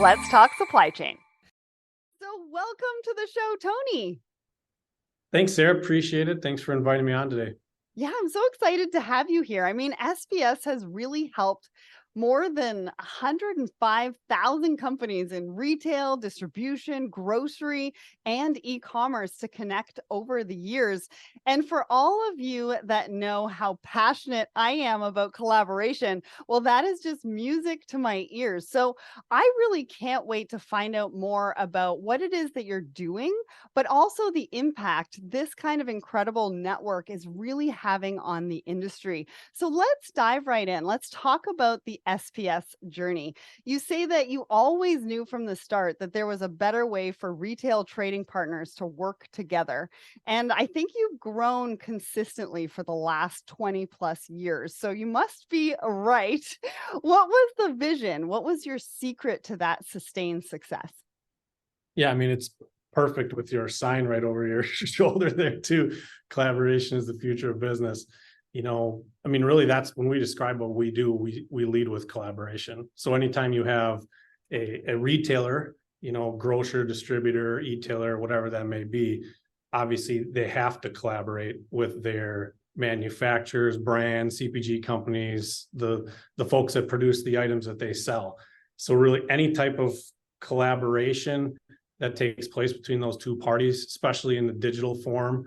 Let's talk supply chain. So welcome to the show, Tony. Thanks, Sarah. Appreciate it. Thanks for inviting me on today. Yeah, I'm so excited to have you here. I mean, SPS has really helped more than 105,000 companies in retail, distribution, grocery, and e-commerce to connect over the years. And for all of you that know how passionate I am about collaboration, well, that is just music to my ears. So I really can't wait to find out more about what it is that you're doing, but also the impact this kind of incredible network is really having on the industry. So let's dive right in. Let's talk about the SPS journey. You say that you always knew from the start that there was a better way for retail trading partners to work together. And I think you've grown consistently for the last 20 plus years. So you must be right. What was the vision? What was your secret to that sustained success? Yeah, I mean, it's perfect with your sign right over your shoulder there too. Collaboration is the future of business. I mean, really, that's when we describe what we do, we lead with collaboration. So anytime you have a retailer, grocer, distributor, e-tailer, whatever that may be, obviously they have to collaborate with their manufacturers, brands, CPG companies, the folks that produce the items that they sell. So really any type of collaboration that takes place between those two parties, especially in the digital form,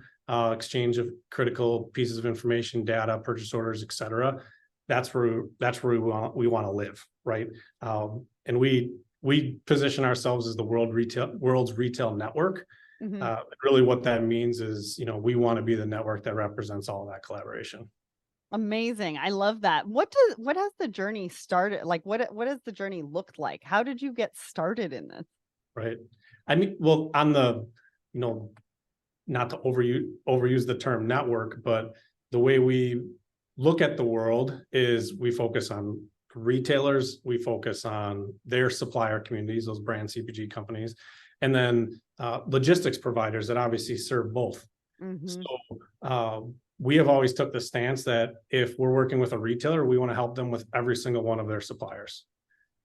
exchange of critical pieces of information, data, purchase orders, et cetera. That's where we want to live, right? And we position ourselves as the world's retail network. Really, what that means is, we want to be the network that represents all of that collaboration. Amazing. I love that. What has the journey started? Like what has the journey looked like? How did you get started in this? Right. I mean, well, on the, not to overuse the term network, but the way we look at the world is we focus on retailers, we focus on their supplier communities, those brand CPG companies, and then logistics providers that obviously serve both. So we have always took the stance that if we're working with a retailer, we want to help them with every single one of their suppliers.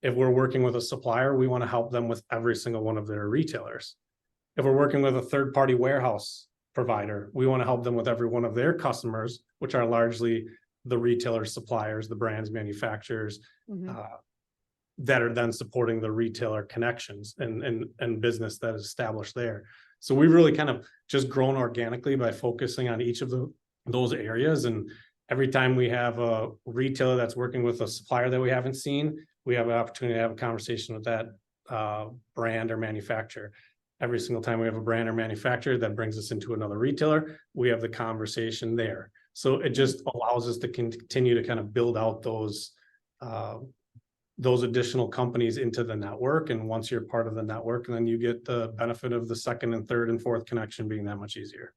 If we're working with a supplier, we want to help them with every single one of their retailers. If we're working with a third-party warehouse provider, we want to help them with every one of their customers, which are largely the retailers, suppliers, the brands, manufacturers, that are then supporting the retailer connections and business that is established there. So we've really kind of just grown organically by focusing on each of those areas. And every time we have a retailer that's working with a supplier that we haven't seen, we have an opportunity to have a conversation with that brand or manufacturer. Every single time we have a brand or manufacturer that brings us into another retailer, we have the conversation there. So it just allows us to continue to kind of build out those additional companies into the network. And once you're part of the network, then you get the benefit of the second and third and fourth connection being that much easier.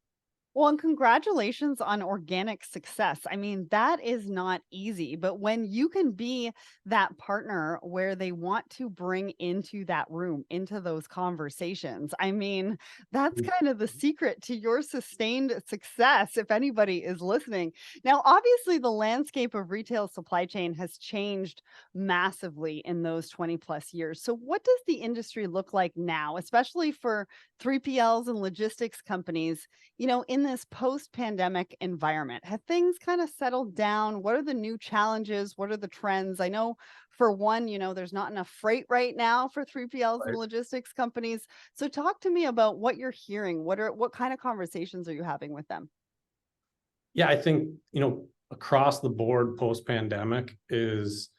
Well, and congratulations on organic success. I mean, that is not easy, but when you can be that partner where they want to bring into that room, into those conversations, I mean, that's kind of the secret to your sustained success, if anybody is listening. Now, obviously, the landscape of retail supply chain has changed massively in those 20 plus years. So, what does the industry look like now, especially for 3PLs and logistics companies, in this post-pandemic environment? Have things kind of settled down? What are the new challenges? What are the trends? I know for one, there's not enough freight right now for 3PLs and Right. logistics companies. So talk to me about what you're hearing. What kind of conversations are you having with them? Yeah, I think, across the board post-pandemic is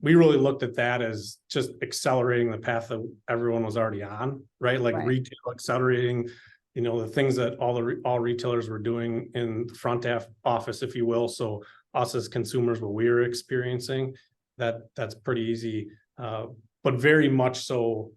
we really looked at that as just accelerating the path that everyone was already on, right? Like Right. retail accelerating, the things that all retailers were doing in the front office, if you will. So us as consumers, what we were experiencing, that's pretty easy. But very much so,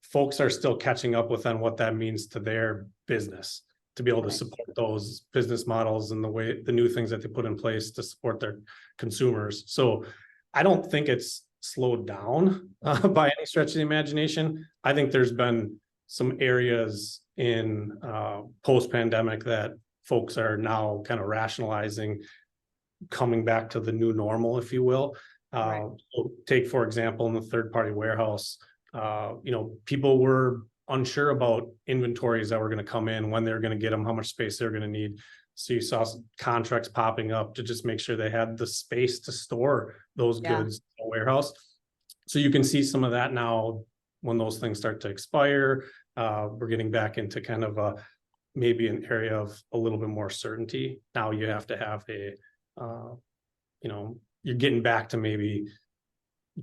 folks are still catching up with on what that means to their business to be able to Right. support those business models and the new things that they put in place to support their consumers. So I don't think it's slowed down by any stretch of the imagination. I think there's been some areas in post-pandemic that folks are now kind of rationalizing, coming back to the new normal, if you will. Right. So take, for example, in the third-party warehouse, people were unsure about inventories that were going to come in, when they were going to get them, how much space they're going to need. So you saw some contracts popping up to just make sure they had the space to store those Yeah. goods in a warehouse. So you can see some of that now when those things start to expire. We're getting back into kind of maybe an area of a little bit more certainty. Now you have to have you're getting back to maybe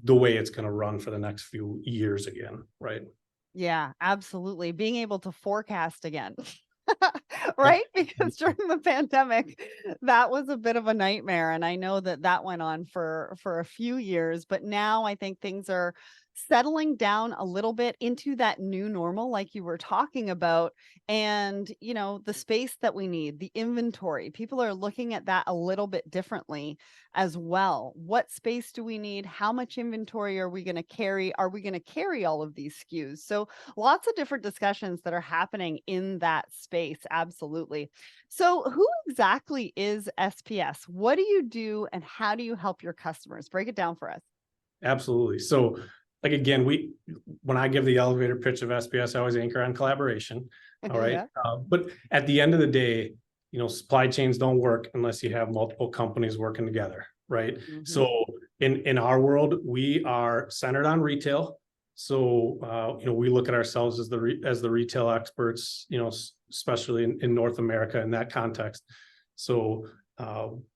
the way it's going to run for the next few years again, right? Yeah, absolutely. Being able to forecast again. Yep. Right? Because during the pandemic, that was a bit of a nightmare, and I know that that went on for a few years, but now I think things are settling down a little bit into that new normal like you were talking about, and, the space that we need, the inventory. People are looking at that a little bit differently as well. What space do we need? How much inventory are we gonna carry? Are we gonna carry all of these SKUs? So lots of different discussions that are happening in that space. Absolutely. So, who exactly is SPS? What do you do and how do you help your customers? Break it down for us. Absolutely. So, like again, when I give the elevator pitch of SPS, I always anchor on collaboration. All right. Yeah. But at the end of the day, supply chains don't work unless you have multiple companies working together, right? Hmm. So in our world, we are centered on retail. So we look at ourselves as the retail experts, especially in North America in that context. So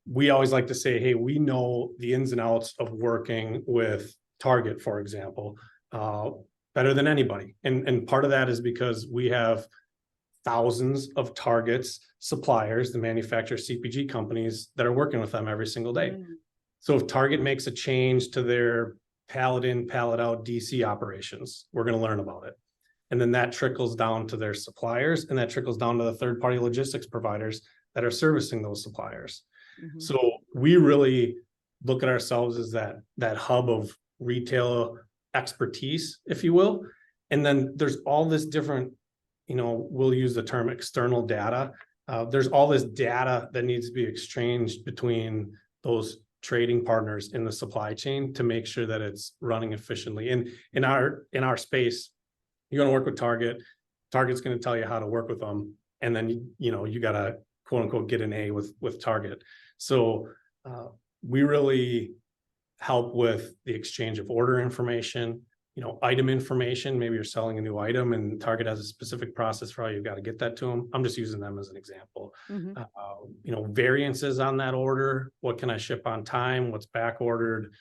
we always like to say, hey, we know the ins and outs of working with Target, for example, better than anybody. And part of that is because we have thousands of Target's suppliers, the manufacturer CPG companies that are working with them every single day. Mm. So if Target makes a change to their pallet in, pallet out DC operations, we're going to learn about it. And then that trickles down to their suppliers, and that trickles down to the third-party logistics providers that are servicing those suppliers. Hmm. So we really look at ourselves as that hub of retail expertise, if you will. And then there's all this different, we'll use the term external data. There's all this data that needs to be exchanged between those trading partners in the supply chain to make sure that it's running efficiently. And in our space, you're going to work with Target. Target's going to tell you how to work with them, and then you got to quote unquote get an A with Target. So we really help with the exchange of order information, item information. Maybe you're selling a new item and Target has a specific process for how you've got to get that to them. I'm just using them as an example. Hmm. Variances on that order. What can I ship on time? What's back ordered?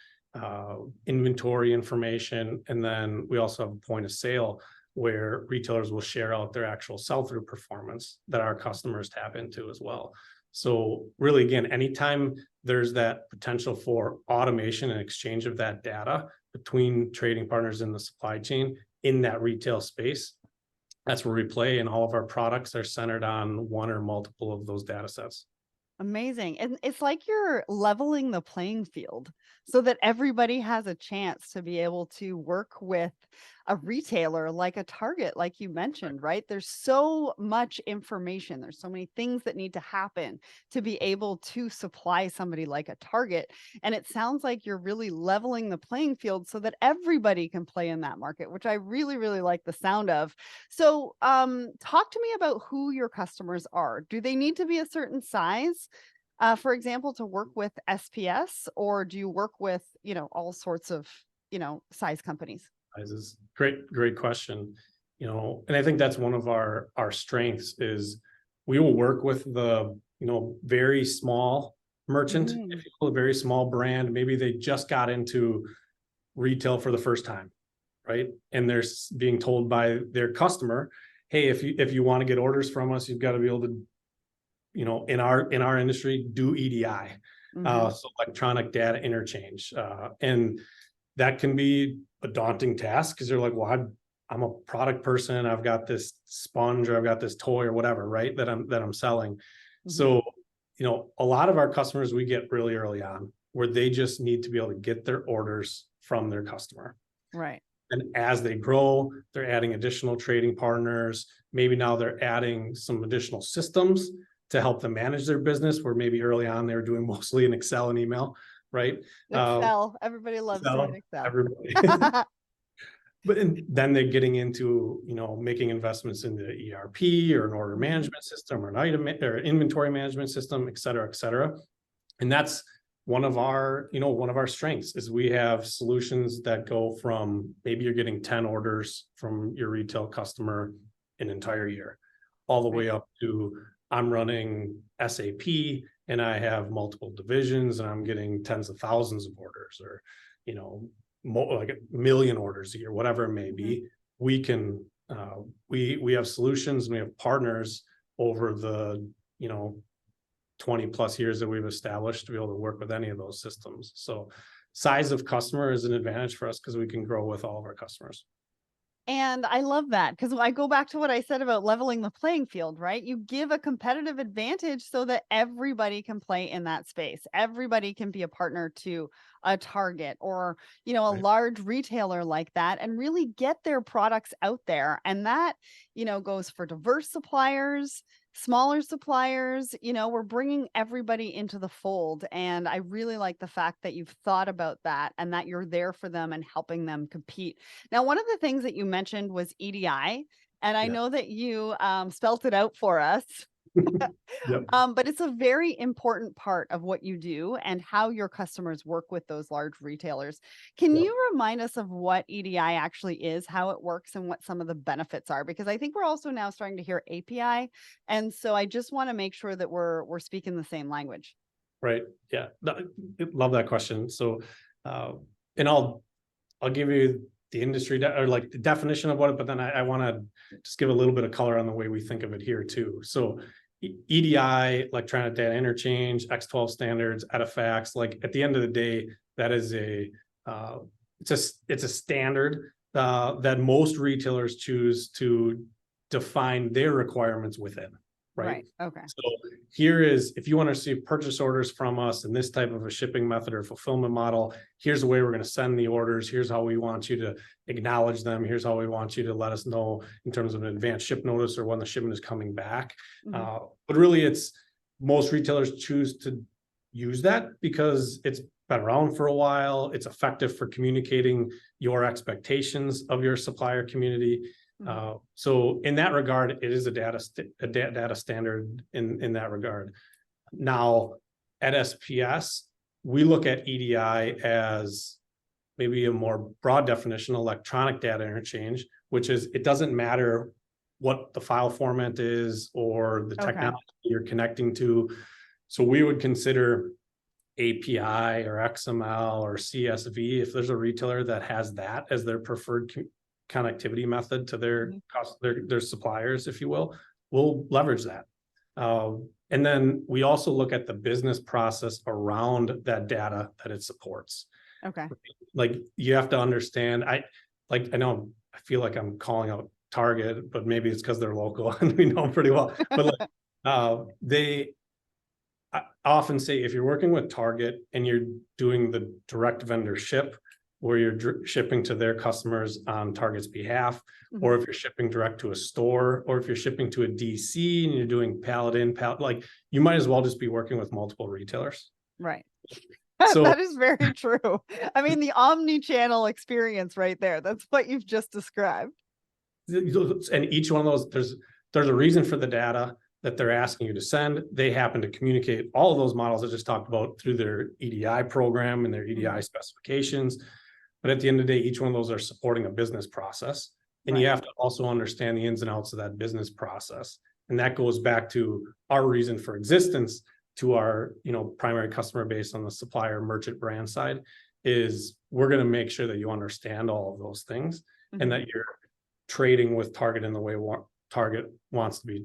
Inventory information. And then we also have a point of sale where retailers will share out their actual sell-through performance that our customers tap into as well. So really, again, anytime there's that potential for automation and exchange of that data between trading partners in the supply chain in that retail space, that's where we play, and all of our products are centered on one or multiple of those data sets. Amazing. And it's like you're leveling the playing field so that everybody has a chance to be able to work with a retailer like a Target, like you mentioned, right? There's so much information. There's so many things that need to happen to be able to supply somebody like a Target. And it sounds like you're really leveling the playing field so that everybody can play in that market, which I really, really like the sound of. So, talk to me about who your customers are. Do they need to be a certain size, for example, to work with SPS, or do you work with, all sorts of, size companies? Is great question. And I think that's one of our strengths is we will work with the, very small merchant, if Mhm. you will, a very small brand. Maybe they just got into retail for the first time, right? And they're being told by their customer, hey, if you want to get orders from us, you've got to be able to, in our industry, do EDI, Mhm. so electronic data interchange, and that can be a daunting task because they're like, well, I'm a product person. I've got this sponge or I've got this toy or whatever, right? That I'm selling. Mhm. So, a lot of our customers we get really early on where they just need to be able to get their orders from their customer. Right. And as they grow, they're adding additional trading partners. Maybe now they're adding some additional systems to help them manage their business, where maybe early on they were doing mostly in Excel and email. right? Excel. Everybody loves to hit So Excel. everybody. But then they're getting into, making investments in the ERP or an order management system or an item or inventory management system, et cetera, et cetera. And that's one of our strengths is we have solutions that go from maybe you're getting 10 orders from your retail customer an entire year, all the way up to I'm running SAP and I have multiple divisions and I'm getting tens of thousands of orders or, like a million orders a year, whatever it may be. We can, we have solutions and we have partners over the, 20 plus years that we've established to be able to work with any of those systems. So size of customer is an advantage for us because we can grow with all of our customers. And I love that because I go back to what I said about leveling the playing field, right? You give a competitive advantage so that everybody can play in that space. Everybody can be a partner to a Target or, a Right. large retailer like that and really get their products out there. And that, goes for diverse suppliers, smaller suppliers, we're bringing everybody into the fold. And I really like the fact that you've thought about that and that you're there for them and helping them compete. Now, one of the things that you mentioned was EDI, and I Yeah. know that you spelt it out for us, Yep. but it's a very important part of what you do and how your customers work with those large retailers. Can Yep. you remind us of what EDI actually is, how it works, and what some of the benefits are? Because I think we're also now starting to hear API, and so I just want to make sure that we're speaking the same language. Right. Yeah. Love that question. So, and I'll give you the industry or like the definition of what, but then I want to just give a little bit of color on the way we think of it here too. So EDI, electronic data interchange, X12 standards, EDIFACTS, like at the end of the day, that is it's a standard that most retailers choose to define their requirements within. Right. Okay. So here is, if you want to see purchase orders from us in this type of a shipping method or fulfillment model, here's the way we're going to send the orders. Here's how we want you to acknowledge them. Here's how we want you to let us know in terms of an advanced ship notice or when the shipment is coming back. But really it's most retailers choose to use that because it's been around for a while. It's effective for communicating your expectations of your supplier community. So in that regard, it is a data standard in that regard. Now at SPS, we look at EDI as maybe a more broad definition, electronic data interchange, which is it doesn't matter what the file format is or the technology you're connecting to. So we would consider API or XML or CSV if there's a retailer that has that as their preferred connectivity method to their suppliers, if you will, we'll leverage that. And then we also look at the business process around that data that it supports. Okay. Like you have to understand, I feel like I'm calling out Target, but maybe it's because they're local and we know them pretty well. But I often say if you're working with Target and you're doing the direct vendor ship, where you're shipping to their customers on Target's behalf, or if you're shipping direct to a store, or if you're shipping to a DC and you're doing pallet in, pallet, like you might as well just be working with multiple retailers. Right. So that is very true. I mean, the omni-channel experience right there. That's what you've just described. And each one of those, there's a reason for the data that they're asking you to send. They happen to communicate all of those models I just talked about through their EDI program and their EDI specifications. But at the end of the day, each one of those are supporting a business process. And you have to also understand the ins and outs of that business process. And that goes back to our reason for existence to our, primary customer base on the supplier merchant brand side is we're going to make sure that you understand all of those things and that you're trading with Target in the way Target wants to be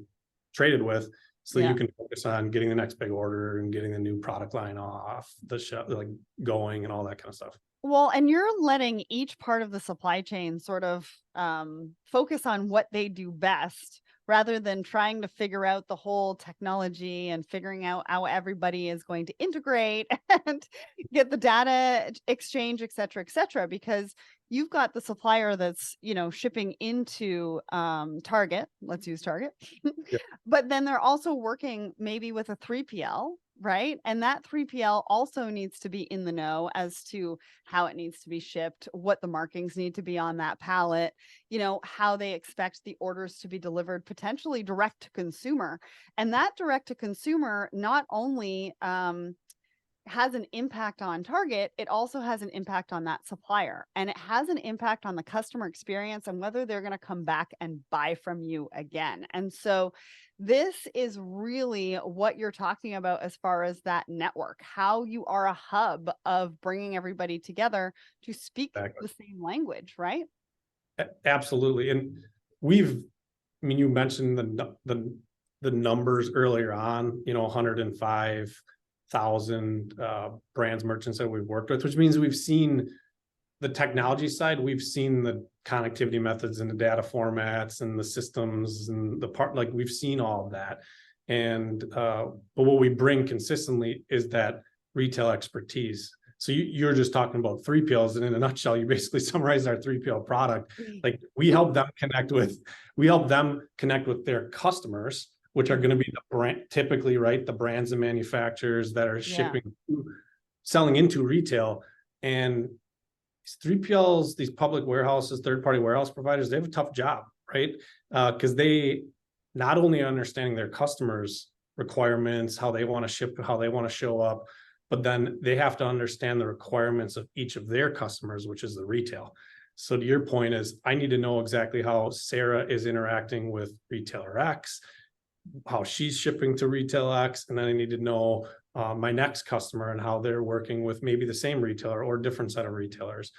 traded with. So you can focus on getting the next big order and getting the new product line off the shelf, like going and all that kind of stuff. Well, and you're letting each part of the supply chain sort of focus on what they do best rather than trying to figure out the whole technology and figuring out how everybody is going to integrate and get the data exchange, et cetera, because you've got the supplier that's, shipping into Target. Let's use Target. But then they're also working maybe with a 3PL right? And that 3PL also needs to be in the know as to how it needs to be shipped, what the markings need to be on that pallet, how they expect the orders to be delivered, potentially direct to consumer. And that direct to consumer not only has an impact on Target, it also has an impact on that supplier. And it has an impact on the customer experience and whether they're going to come back and buy from you again. And so this is really what you're talking about as far as that network, how you are a hub of bringing everybody together to speak Exactly. the same language, right? Absolutely. And you mentioned the numbers earlier on, 105,000 brands, merchants that we've worked with, which means we've seen the technology side, we've seen the connectivity methods and the data formats and the systems and like we've seen all of that. And but what we bring consistently is that retail expertise. So you're just talking about 3PLs, and in a nutshell, you basically summarized our 3PL product. Like we help them connect with their customers, which are going to be the brand, typically, right? The brands and manufacturers that are Yeah. selling into retail. And these 3PLs, these public warehouses, third-party warehouse providers, they have a tough job, right? Because they not only are understanding their customers' requirements, how they want to ship, how they want to show up, but then they have to understand the requirements of each of their customers, which is the retail. So to your point is, I need to know exactly how Sarah is interacting with retailer X, how she's shipping to retail X, and then I need to know my next customer and how they're working with maybe the same retailer or a different set of retailers.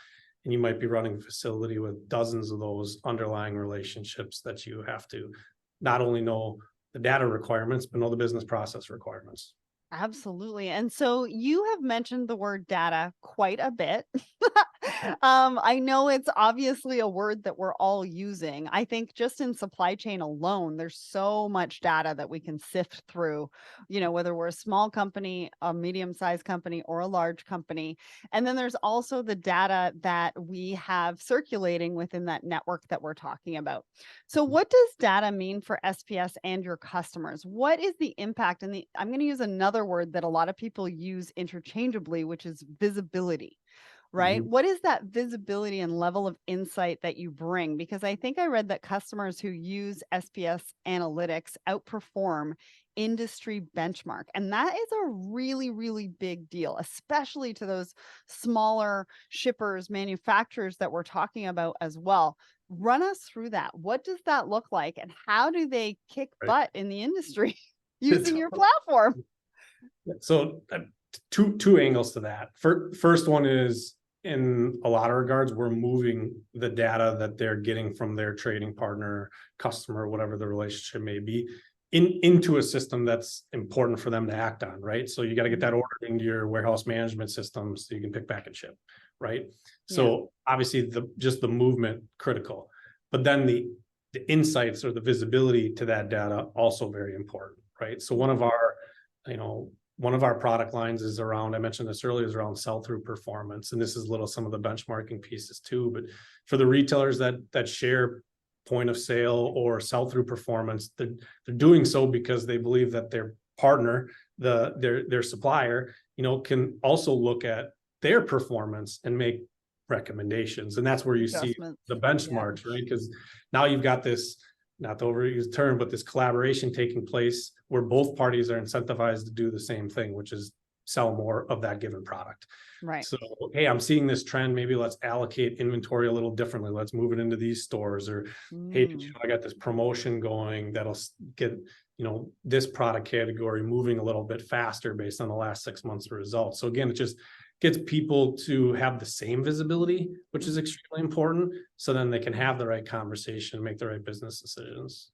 And you might be running a facility with dozens of those underlying relationships that you have to not only know the data requirements, but know the business process requirements. Absolutely. And so you have mentioned the word data quite a bit. I know it's obviously a word that we're all using. I think just in supply chain alone, there's so much data that we can sift through, whether we're a small company, a medium-sized company, or a large company. And then there's also the data that we have circulating within that network that we're talking about. So what does data mean for SPS and your customers? What is the impact? And I'm going to use another word that a lot of people use interchangeably, which is visibility, right? Mhm. What is that visibility and level of insight that you bring? Because I think I read that customers who use SPS Analytics outperform industry benchmark. And that is a really, really big deal, especially to those smaller shippers, manufacturers that we're talking about as well. Run us through that. What does that look like? And how do they kick Right. butt in the industry using your platform? So two angles to that. First one is, in a lot of regards, we're moving the data that they're getting from their trading partner, customer, whatever the relationship may be, into a system that's important for them to act on, right? So you got to get that ordered into your warehouse management system so you can pick, pack, and ship, right? Yeah. So obviously just the movement critical, but then the insights or the visibility to that data also very important, right? So one of our product lines is around, I mentioned this earlier, is around sell-through performance. And this is some of the benchmarking pieces too. But for the retailers that share point of sale or sell-through performance, they're doing so because they believe that their partner, their supplier, can also look at their performance and make recommendations. And that's where you see the benchmarks, right? Because now you've got this, not the overused term, but this collaboration taking place where both parties are incentivized to do the same thing, which is sell more of that given product. Right. So, hey, I'm seeing this trend. Maybe let's allocate inventory a little differently. Let's move it into these stores. Or, hey, I got this promotion going that'll get, this product category moving a little bit faster based on the last 6 months of results. So again, it just gets people to have the same visibility, which is extremely important. So then they can have the right conversation, make the right business decisions.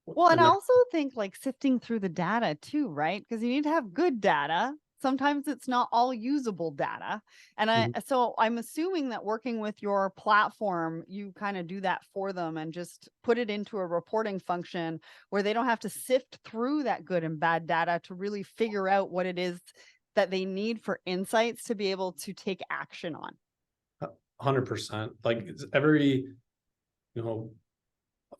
Well, and I also think like sifting through the data too, right? Because you need to have good data. Sometimes it's not all usable data. And so I'm assuming that working with your platform, you kind of do that for them and just put it into a reporting function where they don't have to sift through that good and bad data to really figure out what it is that they need for insights to be able to take action on. 100%. Like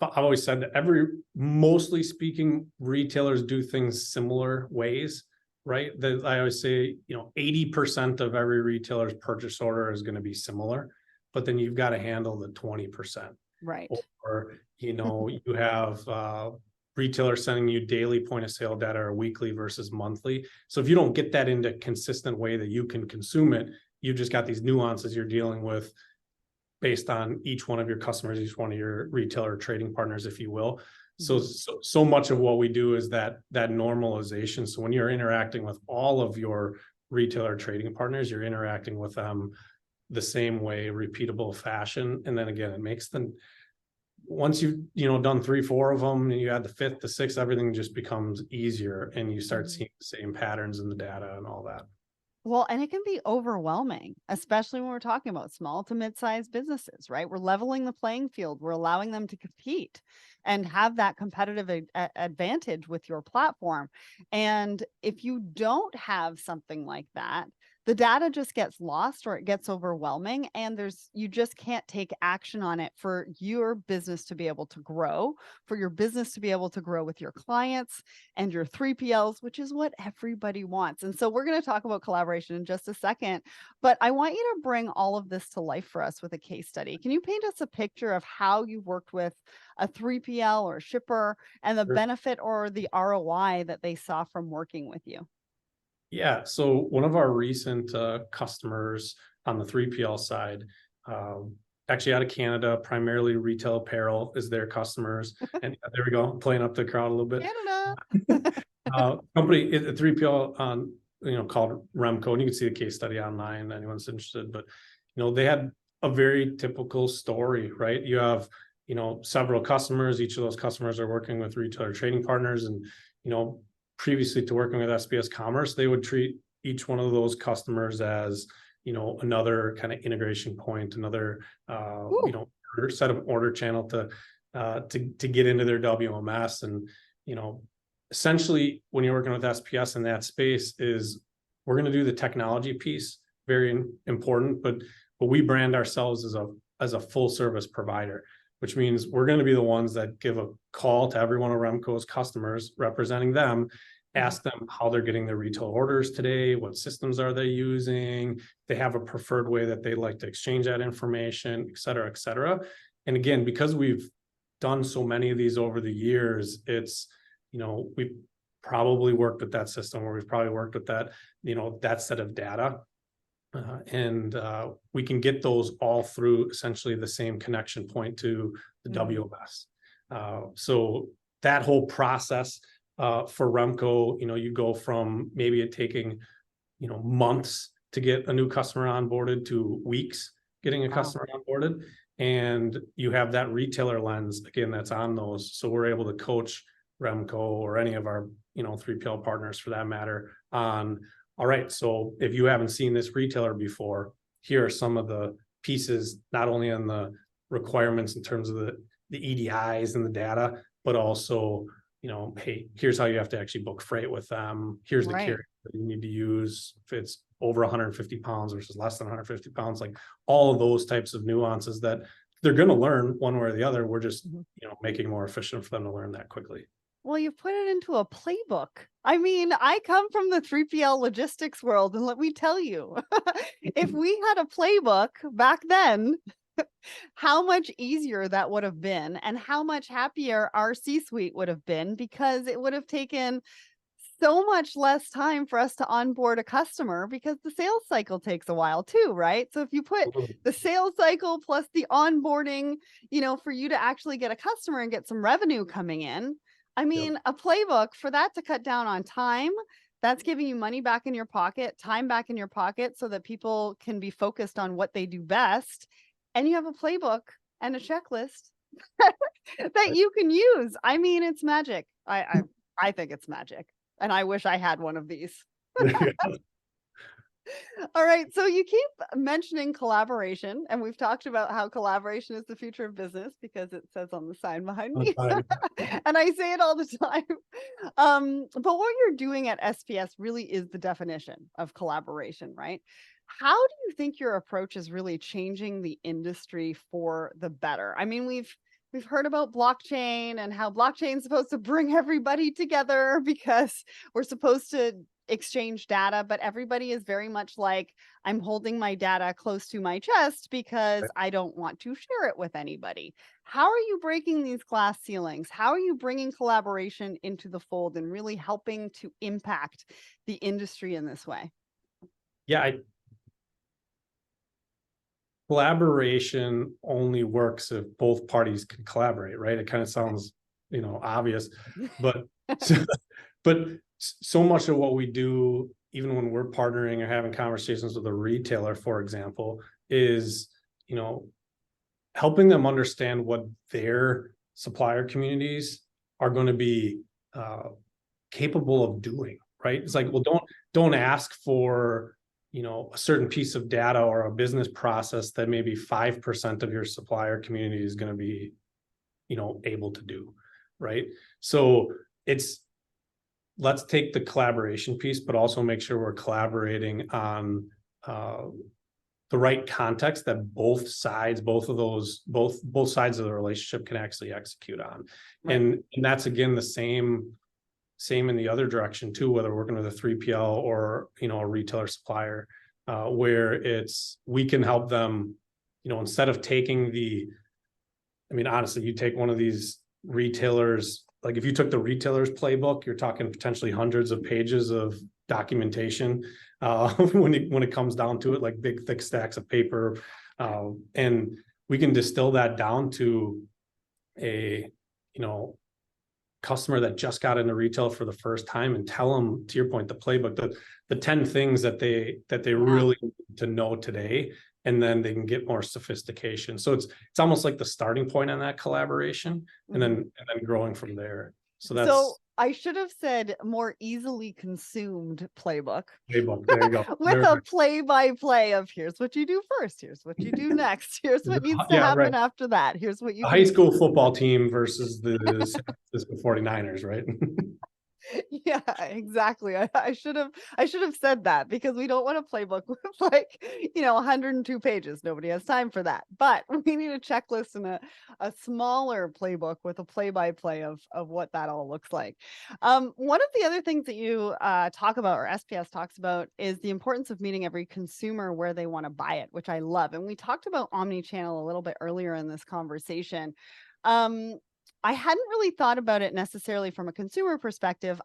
I've always said that mostly speaking, retailers do things similar ways, right? I always say, 80% of every retailer's purchase order is going to be similar, but then you've got to handle the 20%. Right. Or, you have retailers sending you daily point of sale data or weekly versus monthly. So if you don't get that into a consistent way that you can consume it, you've just got these nuances you're dealing with based on each one of your customers, each one of your retailer trading partners, if you will. So much of what we do is that normalization. So when you're interacting with all of your retailer trading partners, you're interacting with them the same way, repeatable fashion. And then again, it makes them, once you've done 3-4 of them and you add the fifth, the sixth, everything just becomes easier and you start seeing the same patterns in the data and all that. Well, and it can be overwhelming, especially when we're talking about small to mid-sized businesses, right? We're leveling the playing field. We're allowing them to compete and have that competitive advantage with your platform. And if you don't have something like that, the data just gets lost or it gets overwhelming and you just can't take action on it for your business to be able to grow, for your business to be able to grow with your clients and your 3PLs, which is what everybody wants. And so we're going to talk about collaboration in just a second, but I want you to bring all of this to life for us with a case study. Can you paint us a picture of how you've worked with a 3PL or a shipper and the benefit or the ROI that they saw from working with you? Yeah. So one of our recent customers on the 3PL side, actually out of Canada, primarily retail apparel is their customers. And there we go, playing up the crowd a little bit. Canada. Company, a 3PL on, called Remco, and you can see the case study online, anyone's interested, but, they had a very typical story, right? You have, several customers, each of those customers are working with retailer trading partners and, previously to working with SPS Commerce, they would treat each one of those customers as, another kind of integration point, another, set of order channel to get into their WMS. And, essentially when you're working with SPS in that space is we're going to do the technology piece, very important, but we brand ourselves as a full service provider, which means we're going to be the ones that give a call to every one of Remco's customers representing them, ask them how they're getting their retail orders today, what systems are they using, they have a preferred way that they like to exchange that information, et cetera, et cetera. And again, because we've done so many of these over the years, it's, we've probably worked with that system, or we've probably worked with that, that set of data. And we can get those all through essentially the same connection point to the WMS. So that whole process for Remco, you go from maybe it taking, months to get a new customer onboarded to weeks getting a customer onboarded. And you have that retailer lens, again, that's on those. So we're able to coach Remco or any of our, 3PL partners for that matter on, all right, so if you haven't seen this retailer before, here are some of the pieces, not only on the requirements in terms of the EDIs and the data, but also, hey, here's how you have to actually book freight with them. Here's the carrier that you need to use if it's over 150 pounds versus less than 150 pounds, like all of those types of nuances that they're going to learn one way or the other. We're just, making it more efficient for them to learn that quickly. Well, you put it into a playbook. I mean, I come from the 3PL logistics world, and let me tell you, if we had a playbook back then, how much easier that would have been and how much happier our C-suite would have been, because it would have taken so much less time for us to onboard a customer, because the sales cycle takes a while too, right? So if you put the sales cycle plus the onboarding, for you to actually get a customer and get some revenue coming in, I mean, a playbook for that to cut down on time, that's giving you money back in your pocket, time back in your pocket, so that people can be focused on what they do best. And you have a playbook and a checklist that you can use. I mean, it's magic. I think it's magic. And I wish I had one of these. All right. So you keep mentioning collaboration, and we've talked about how collaboration is the future of business because it says on the sign behind me. And I say it all the time. But what you're doing at SPS really is the definition of collaboration, right? How do you think your approach is really changing the industry for the better? I mean, we've heard about blockchain and how blockchain is supposed to bring everybody together because we're supposed to exchange data, but everybody is very much like, I'm holding my data close to my chest because I don't want to share it with anybody. How are you breaking these glass ceilings? How are you bringing collaboration into the fold and really helping to impact the industry in this way? Yeah, collaboration only works if both parties can collaborate, right? It kind of sounds, obvious, but so, but so much of what we do, even when we're partnering or having conversations with a retailer, for example, is, helping them understand what their supplier communities are going to be capable of doing, right? It's like, well, don't ask for, a certain piece of data or a business process that maybe 5% of your supplier community is going to be, able to do, right? So let's take the collaboration piece, but also make sure we're collaborating on the right context that both sides of the relationship can actually execute on. Right. And that's, again, the same in the other direction too, whether we're working with a 3PL or, a retailer supplier, where we can help them, instead of taking honestly, you take one of these retailers, like if you took the retailer's playbook, you're talking potentially hundreds of pages of documentation, when it comes down to it, like big, thick stacks of paper. And we can distill that down to a, customer that just got into retail for the first time and tell them, to your point, the playbook, the 10 things that they really need to know today, and then they can get more sophistication. So it's almost like the starting point on that collaboration, and then growing from there. So I should have said more easily consumed playbook. Playbook. There you go. With a play-by-play of here's what you do first, here's what you do next, here's what needs to happen after that, here's what you a can high school football team versus the San Francisco 49ers, right? Yeah, exactly. I should have said that, because we don't want a playbook with 102 pages. Nobody has time for that. But we need a checklist and a smaller playbook with a play-by-play of what that all looks like. One of the other things that you talk about, or SPS talks about, is the importance of meeting every consumer where they want to buy it, which I love. And we talked about omni-channel a little bit earlier in this conversation. I hadn't really thought about it necessarily from a consumer perspective.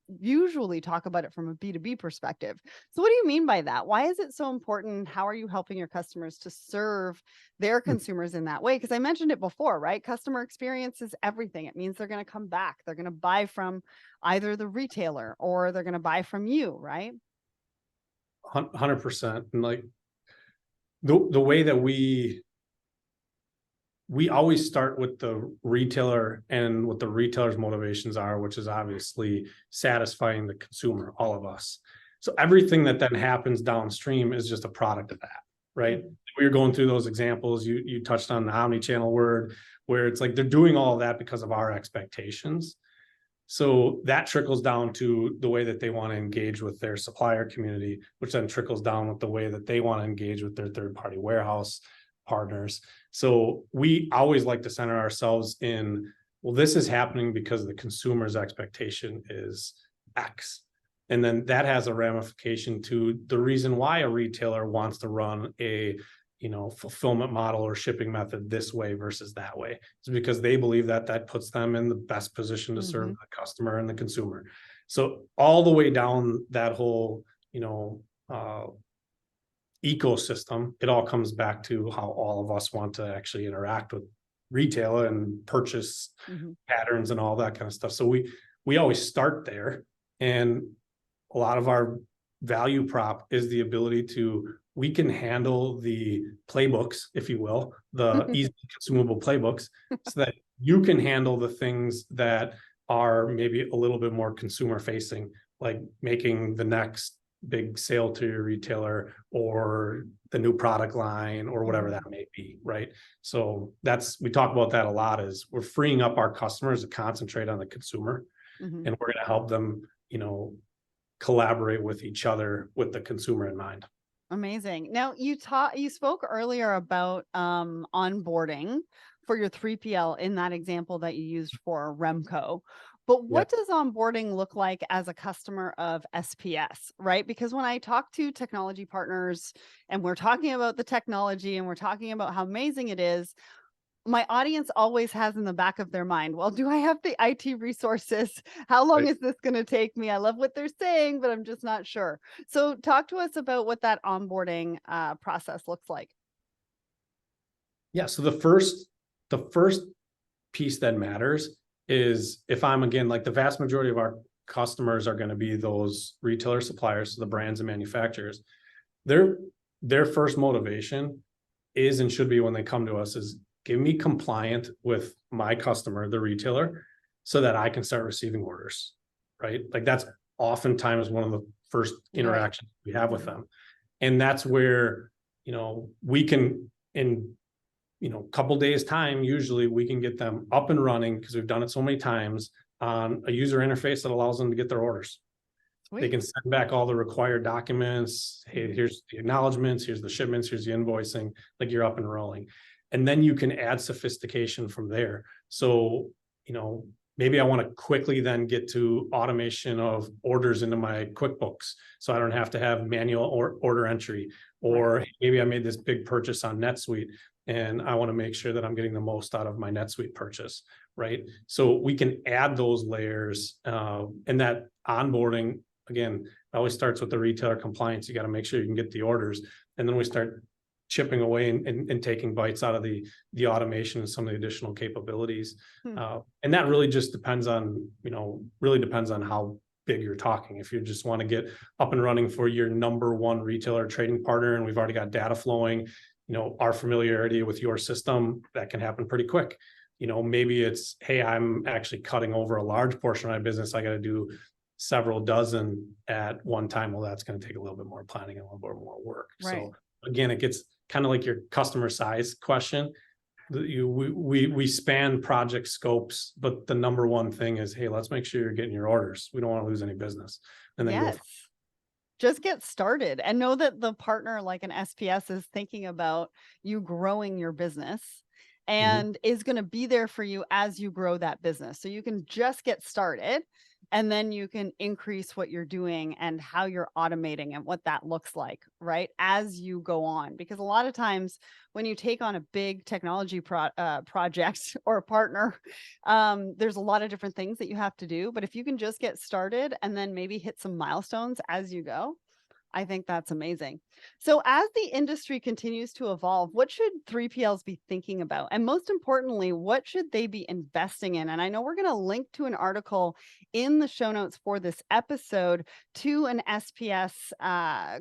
Usually talk about it from a B2B perspective. So what do you mean by that? Why is it so important? How are you helping your customers to serve their consumers in that way? Because I mentioned it before, right? Customer experience is everything. It means they're going to come back. They're going to buy from either the retailer or they're going to buy from you, right? 100%. And like the way that we always start with the retailer and what the retailer's motivations are, which is obviously satisfying the consumer, all of us. So everything that then happens downstream is just a product of that, right? We were going through those examples. You touched on the omni-channel word, where it's like they're doing all of that because of our expectations. So that trickles down to the way that they want to engage with their supplier community, which then trickles down with the way that they want to engage with their third-party warehouse partners. So we always like to center ourselves in, well, this is happening because the consumer's expectation is X. And then that has a ramification to the reason why a retailer wants to run a fulfillment model or shipping method this way versus that way. It's because they believe that puts them in the best position to serve the customer and the consumer. So all the way down that whole, ecosystem, it all comes back to how all of us want to actually interact with retail and purchase patterns and all that kind of stuff. So we always start there, and a lot of our value prop is the ability we can handle the playbooks, if you will, the easy consumable playbooks, so that you can handle the things that are maybe a little bit more consumer facing, like making the next big sale to your retailer or the new product line or whatever that may be, right? So we talk about that a lot, is we're freeing up our customers to concentrate on the consumer, and we're going to help them, collaborate with each other with the consumer in mind. Amazing. Now you spoke earlier about onboarding for your 3PL in that example that you used for Remco. But Yep. what does onboarding look like as a customer of SPS, right? Because when I talk to technology partners and we're talking about the technology and we're talking about how amazing it is, my audience always has in the back of their mind, well, do I have the IT resources? How long Right. is this going to take me? I love what they're saying, but I'm just not sure. So, talk to us about what that onboarding process looks like. Yeah. So the first piece that matters is if I'm again, like the vast majority of our customers are going to be those retailer suppliers, so the brands and manufacturers. Their their first motivation is and should be when they come to us is give me compliant with my customer, the retailer, so that I can start receiving orders. Right. Like that's oftentimes one of the first Right. interactions we have with them. And that's where, we can in couple days time, usually we can get them up and running because we've done it so many times on a user interface that allows them to get their orders. They Sweet. can send back all the required documents. Hey, Mhm. here's the acknowledgments, here's the shipments, here's the invoicing, like you're up and rolling. And then you can add sophistication from there. So, maybe I want to quickly then get to automation of orders into my QuickBooks. So I don't have to have manual or order entry. Right. Or maybe I made this big purchase on NetSuite and I want to make sure that I'm getting the most out of my NetSuite purchase. Right. So we can add those layers and that onboarding. Again, it always starts with the retailer compliance. You got to make sure you can get the orders. And then we start chipping away and taking bites out of the automation and some of the additional capabilities. Hmm. And that really just depends on, really depends on how big you're talking. If you just want to get up and running for your number one retailer trading partner, and we've already got data flowing, our familiarity with your system, that can happen pretty quick. Maybe it's, hey, I'm actually cutting over a large portion of my business. I got to do several dozen at one time. Well, that's going to take a little bit more planning and a little bit more work. Right. So again, it gets kind of like your customer size question. We span project scopes, but the number one thing is, hey, let's make sure you're getting your orders. We don't want to lose any business, and then go. Yes. Just get started and know that the partner like an SPS is thinking about you growing your business Mhm. and is going to be there for you as you grow that business. So you can just get started and then you can increase what you're doing and how you're automating and what that looks like, right? As you go on. Because a lot of times when you take on a big technology project or a partner, there's a lot of different things that you have to do. But if you can just get started and then maybe hit some milestones as you go, I think that's amazing. So, as the industry continues to evolve, what should 3PLs be thinking about? And most importantly, what should they be investing in? And I know we're going to link to an article in the show notes for this episode to an SPS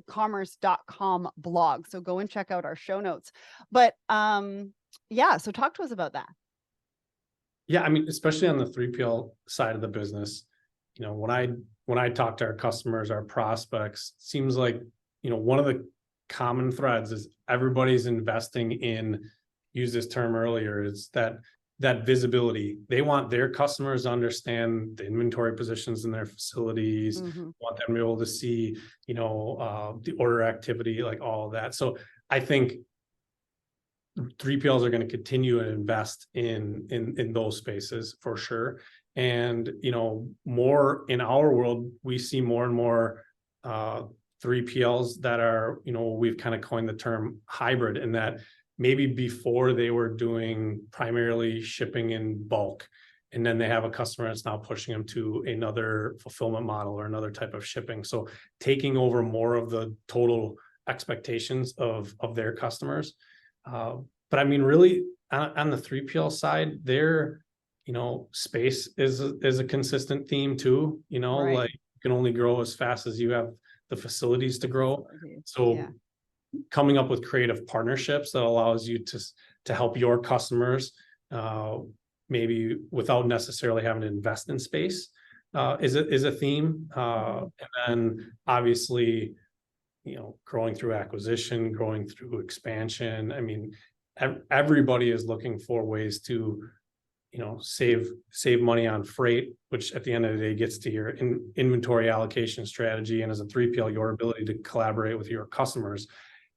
commerce.com blog. So, go and check out our show notes. But yeah, so talk to us about that. Yeah, I mean, especially on the 3PL side of the business, when I talk to our customers, our prospects, seems like, one of the common threads is everybody's investing in, use this term earlier, is that visibility. They want their customers to understand the inventory positions in their facilities, Mhm. want them to be able to see, the order activity, like all of that. So I think 3PLs are going to continue to invest in those spaces for sure. And more in our world, we see more and more 3PLs that are, we've kind of coined the term hybrid, in that maybe before they were doing primarily shipping in bulk, and then they have a customer that's now pushing them to another fulfillment model or another type of shipping. So taking over more of the total expectations of their customers. But I mean, really, on the 3PL side, their, space is a consistent theme too. Right. Like you can only grow as fast as you have the facilities to The grow. facilities. Yeah. So coming up with creative partnerships that allows you to help your customers, maybe without necessarily having to invest in space, is a theme. Mhm. And then obviously, growing through acquisition, growing through expansion. I mean, everybody is looking for ways to, save money on freight, which at the end of the day gets to your inventory allocation strategy. And as a 3PL, your ability to collaborate with your customers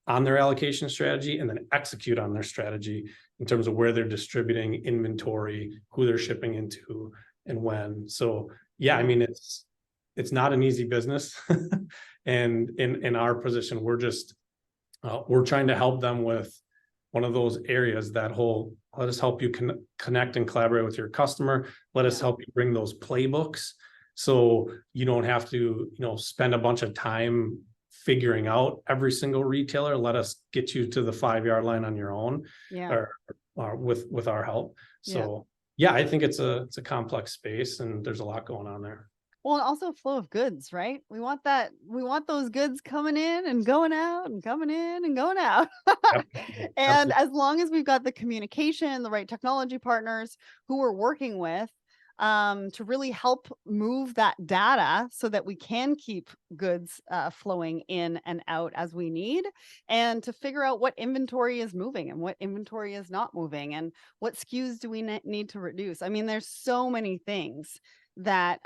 on their allocation strategy and then execute on their strategy in terms of where they're distributing inventory, who they're shipping into, and when. So yeah, I mean, it's not an easy business. And in our position, we're trying to help them with one of those areas, that whole, let us help you connect and collaborate with your customer. Let us help you bring those playbooks, so you don't have to, spend a bunch of time figuring out every single retailer. Let us get you to the 5-yard line on your own, Yeah. or with our help. Yeah. So yeah, I think it's a complex space, and there's a lot going on there. Well, and also flow of goods, right? We want those goods coming in and going out and coming in and going out. Yep. And Absolutely. as long as we've got the communication, the right technology partners who we're working with, to really help move that data so that we can keep goods flowing in and out as we need, and to figure out what inventory is moving and what inventory is not moving, and what SKUs do we need to reduce. I mean, there's so many things that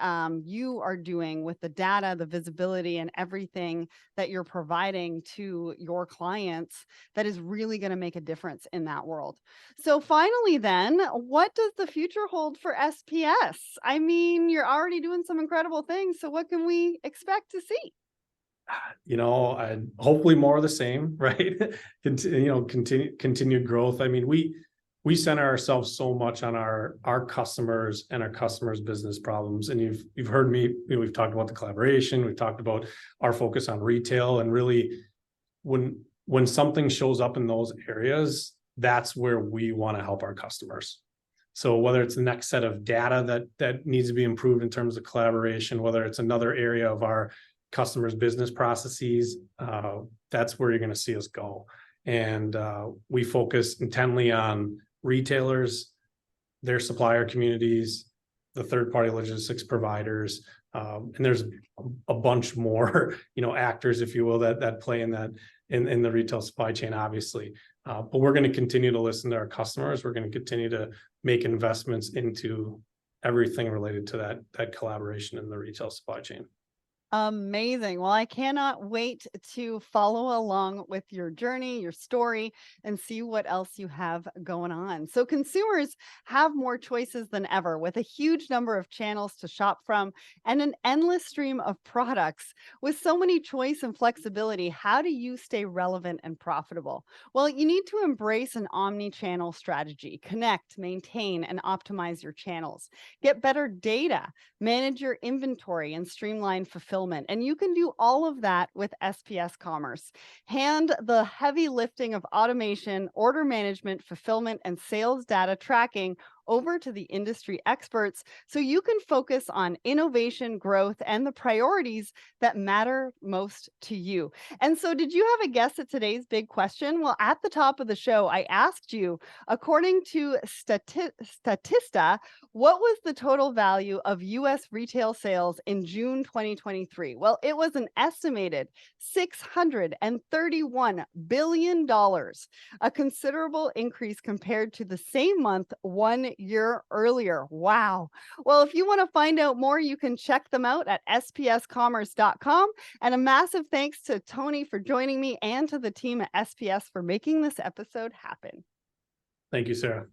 you are doing with the data, the visibility, and everything that you're providing to your clients that is really going to make a difference in that world. So finally, then, what does the future hold for SPS? I mean, you're already doing some incredible things. So what can we expect to see? And hopefully more of the same, right? Continued growth. I mean, we center ourselves so much on our customers and our customers' business problems. And you've heard me, we've talked about the collaboration, we've talked about our focus on retail, and really when something shows up in those areas, that's where we want to help our customers. So whether it's the next set of data that needs to be improved in terms of collaboration, whether it's another area of our customers' business processes, that's where you're going to see us go. And we focus intently on retailers, their supplier communities, the third-party logistics providers, and there's a bunch more, actors, if you will, that play in the retail supply chain, obviously. But we're going to continue to listen to our customers. We're going to continue to make investments into everything related to that collaboration in the retail supply chain. Amazing. Well, I cannot wait to follow along with your journey, your story, and see what else you have going on. So, consumers have more choices than ever, with a huge number of channels to shop from and an endless stream of products. With so many choice and flexibility, how do you stay relevant and profitable? Well, you need to embrace an omni-channel strategy, connect, maintain, and optimize your channels, get better data, manage your inventory, and streamline fulfillment. And you can do all of that with SPS Commerce. Hand the heavy lifting of automation, order management, fulfillment, and sales data tracking over to the industry experts so you can focus on innovation, growth, and the priorities that matter most to you. And so, did you have a guess at today's big question? Well, at the top of the show, I asked you, according to Statista, what was the total value of US retail sales in June 2023? Well, it was an estimated $631 billion, a considerable increase compared to the same month 1 year earlier. Wow. Well, if you want to find out more, you can check them out at spscommerce.com. And a massive thanks to Tony for joining me, and to the team at SPS for making this episode happen. Thank you, Sarah.